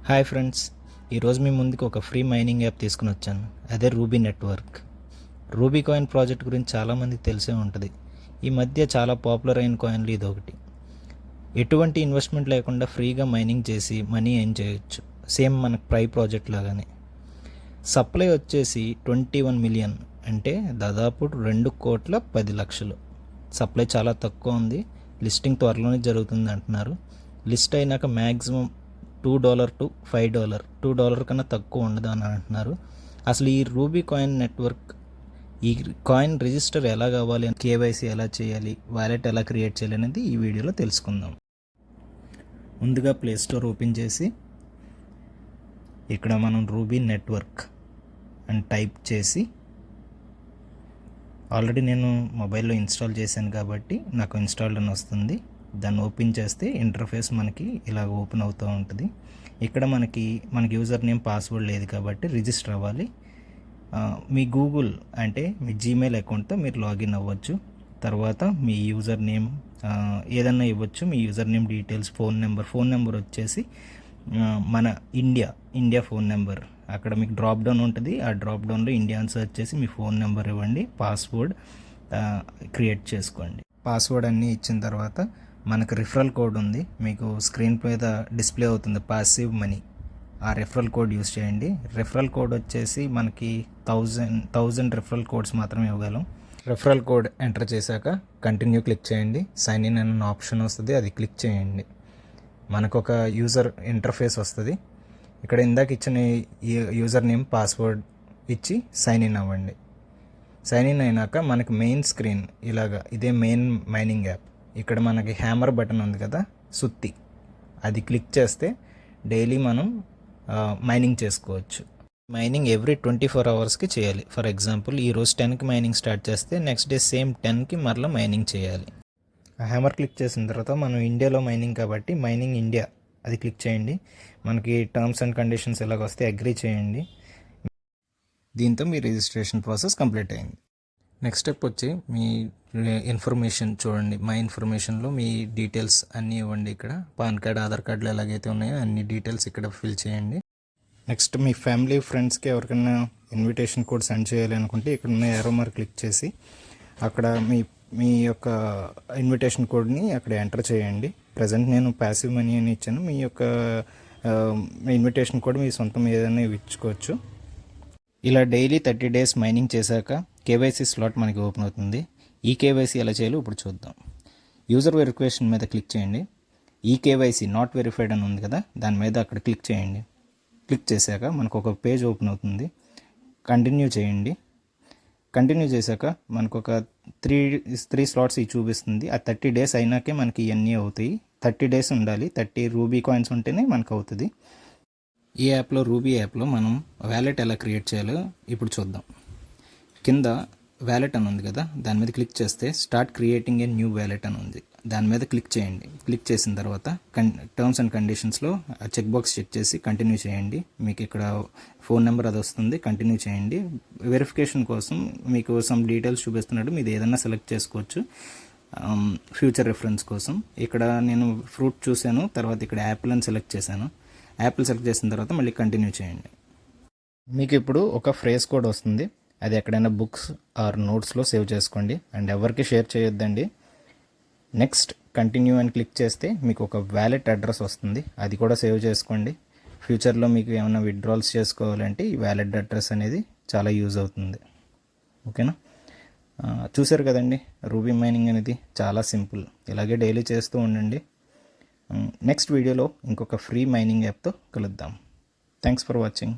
Hi friends, ఈరోజు మీ ముందుకు ఒక ఫ్రీ మైనింగ్ యాప్ తీసుకుని వచ్చాను. అదే ruby network. Ruby coin project గురించి చాలామందికి తెలిసే ఉంటుంది. ఈ మధ్య చాలా పాపులర్ అయిన కాయిన్లు ఇదొకటి. ఎటువంటి ఇన్వెస్ట్మెంట్ లేకుండా ఫ్రీగా మైనింగ్ చేసి మనీ ఎర్న్ చేయొచ్చు, సేమ్ మనకు ప్రై ప్రాజెక్ట్ లాగానే. సప్లై వచ్చేసి 21 మిలియన్, అంటే దాదాపు 2,10,00,000. సప్లై చాలా తక్కువ ఉంది. లిస్టింగ్ త్వరలోనే జరుగుతుంది అంటున్నారు. లిస్ట్ అయినాక మ్యాక్సిమం $2 to $5, $2 కన్నా తక్కువ ఉండదు అని అంటున్నారు. అసలు ఈ రూబీ కాయిన్ నెట్వర్క్, ఈ కాయిన్ రిజిస్టర్ ఎలా కావాలి, కేవైసీ ఎలా చేయాలి, వాలెట్ ఎలా క్రియేట్ చేయాలి అనేది ఈ వీడియోలో తెలుసుకుందాం. ముందుగా ప్లే స్టోర్ ఓపెన్ చేసి ఇక్కడ మనం రూబీ నెట్వర్క్ అని టైప్ చేసి, ఆల్రెడీ నేను మొబైల్లో ఇన్స్టాల్ చేశాను కాబట్టి నాకు ఇన్స్టాల్డ్ అని వస్తుంది. దాన్ని ఓపెన్ చేస్తే ఇంటర్ఫేస్ మనకి ఇలా ఓపెన్ అవుతూ ఉంటుంది. ఇక్కడ మనకి యూజర్ నేమ్ పాస్వర్డ్ లేదు కాబట్టి రిజిస్టర్ అవ్వాలి. మీ గూగుల్ అంటే మీ జీమెయిల్ అకౌంట్తో మీరు లాగిన్ అవ్వచ్చు. తర్వాత మీ యూజర్ నేమ్ ఏదన్నా ఇవ్వచ్చు. మీ user name details, phone number వచ్చేసి మన ఇండియా ఫోన్ నెంబర్. అక్కడ మీకు డ్రాప్ డౌన్ ఉంటుంది. ఆ డ్రాప్ డౌన్లో ఇండియా అని సెర్చ్ చేసి మీ ఫోన్ నెంబర్ ఇవ్వండి. పాస్వర్డ్ క్రియేట్ చేసుకోండి. పాస్వర్డ్ అన్నీ ఇచ్చిన తర్వాత మనకు రిఫరల్ కోడ్ ఉంది, మీకు స్క్రీన్ మీద డిస్ప్లే అవుతుంది, పాసివ్ మనీ. ఆ రిఫరల్ కోడ్ యూస్ చేయండి. రిఫరల్ కోడ్ వచ్చేసి మనకి 1000 రిఫరల్ కోడ్స్ మాత్రమే ఇవ్వగలం. రిఫరల్ కోడ్ ఎంటర్ చేశాక కంటిన్యూ క్లిక్ చేయండి. సైన్ ఇన్ అన్న ఆప్షన్ వస్తుంది, అది క్లిక్ చేయండి. మనకు ఒక యూజర్ ఇంటర్ఫేస్ వస్తుంది. ఇక్కడ ఇందాక ఇచ్చిన యూజర్ నేమ్ పాస్వర్డ్ ఇచ్చి సైన్ ఇన్ అవ్వండి. సైన్ ఇన్ అయినాక మనకి మెయిన్ స్క్రీన్ ఇలాగా, ఇదే మెయిన్ మైనింగ్ యాప్. ఇక్కడ మనకి హ్యామర్ బటన్ ఉంది కదా, సుత్తి, అది క్లిక్ చేస్తే డైలీ మనం మైనింగ్ చేసుకోవచ్చు. మైనింగ్ ఎవ్రీ 24 అవర్స్కి చేయాలి. ఫర్ ఎగ్జాంపుల్ ఈరోజు 10కి మైనింగ్ స్టార్ట్ చేస్తే నెక్స్ట్ డే సేమ్ 10కి మరలా మైనింగ్ చేయాలి. ఆ హ్యామర్ క్లిక్ చేసిన తర్వాత మనం ఇండియాలో మైనింగ్ కాబట్టి మైనింగ్ ఇండియా అది క్లిక్ చేయండి. మనకి టర్మ్స్ అండ్ కండిషన్స్ ఎలాగొస్తే అగ్రీ చేయండి. దీంతో మీ రిజిస్ట్రేషన్ ప్రాసెస్ కంప్లీట్ అయింది. నెక్స్ట్ స్టెప్ వచ్చి మీ ఇన్ఫర్మేషన్ చూడండి. మై ఇన్ఫర్మేషన్లో మీ డీటెయిల్స్ అన్నీ ఇవ్వండి. ఇక్కడ పాన్ కార్డ్, ఆధార్ కార్డులు ఎలాగైతే ఉన్నాయో అన్ని డీటెయిల్స్ ఇక్కడ ఫిల్ చేయండి. నెక్స్ట్ మీ ఫ్యామిలీ, ఫ్రెండ్స్కి ఎవరికైనా ఇన్విటేషన్ కోడ్ సెండ్ చేయాలి అనుకుంటే ఇక్కడ ఉన్న ఏరో మార్క్ క్లిక్ చేసి అక్కడ మీ యొక్క ఇన్విటేషన్ కోడ్ని అక్కడ ఎంటర్ చేయండి. ప్రజెంట్ నేను పాసివ్ మనీ అని ఇచ్చాను. మీ యొక్క ఇన్విటేషన్ కోడ్ మీ సొంతం ఏదైనా ఇచ్చుకోవచ్చు. ఇలా డైలీ 30 డేస్ మైనింగ్ చేశాక కేవైసీ స్లాట్ మనకి ఓపెన్ అవుతుంది. ఈ కేవైసీ ఎలా చేయాలో ఇప్పుడు చూద్దాం. యూజర్ వెరిఫికేషన్ మీద క్లిక్ చేయండి. ఈ కేవైసీ నాట్ వెరిఫైడ్ అని ఉంది కదా, దాని మీద అక్కడ క్లిక్ చేయండి. క్లిక్ చేశాక మనకు ఒక పేజ్ ఓపెన్ అవుతుంది. కంటిన్యూ చేయండి. కంటిన్యూ చేశాక మనకు ఒక త్రీ స్లాట్స్ ఇవి చూపిస్తుంది. ఆ 30 డేస్ అయినాకే మనకి ఇవన్నీ అవుతాయి. 30 డేస్ ఉండాలి. 30 రూబీ కాయిన్స్ ఉంటేనే మనకు అవుతుంది. ఈ యాప్లో, రూబీ యాప్లో మనం వ్యాలెట్ ఎలా క్రియేట్ చేయాలో ఇప్పుడు చూద్దాం. కింద వ్యాలెట్ అని ఉంది కదా, దాని మీద క్లిక్ చేస్తే start creating a new wallet అని ఉంది. దాని మీద క్లిక్ చేయండి. క్లిక్ చేసిన తర్వాత టర్మ్స్ అండ్ కండిషన్స్లో చెక్ బాక్స్ చెక్ చేసి కంటిన్యూ చేయండి. మీకు ఇక్కడ ఫోన్ నెంబర్ అది వస్తుంది, కంటిన్యూ చేయండి. వెరిఫికేషన్ కోసం మీకు సమ్ డీటెయిల్స్ చూపిస్తున్నాడు, మీరు ఏదైనా సెలెక్ట్ చేసుకోవచ్చు ఫ్యూచర్ రెఫరెన్స్ కోసం. ఇక్కడ నేను ఫ్రూట్ చూశాను, తర్వాత ఇక్కడ యాపిల్ అని సెలెక్ట్ చేశాను. యాపిల్ సెలెక్ట్ చేసిన తర్వాత మళ్ళీ కంటిన్యూ చేయండి. మీకు ఇప్పుడు ఒక ఫ్రేజ్ కోడ్ వస్తుంది, అది ఎక్కడైనా బుక్స్ ఆర్ నోట్స్లో సేవ్ చేసుకోండి అండ్ ఎవరికి షేర్ చేయొద్దండి. నెక్స్ట్ కంటిన్యూ అని క్లిక్ చేస్తే మీకు ఒక వ్యాలెట్ అడ్రస్ వస్తుంది, అది కూడా సేవ్ చేసుకోండి. ఫ్యూచర్లో మీకు ఏమైనా విత్డ్రాల్స్ చేసుకోవాలంటే ఈ వ్యాలెట్ అడ్రస్ అనేది చాలా యూజ్ అవుతుంది. ఓకేనా? చూసారు కదండి, రూబీ మైనింగ్ అనేది చాలా సింపుల్. ఇలాగే డైలీ చేస్తూ ఉండండి. నెక్స్ట్ వీడియోలో ఇంకొక ఫ్రీ మైనింగ్ యాప్తో కలుద్దాం. Thanks for watching.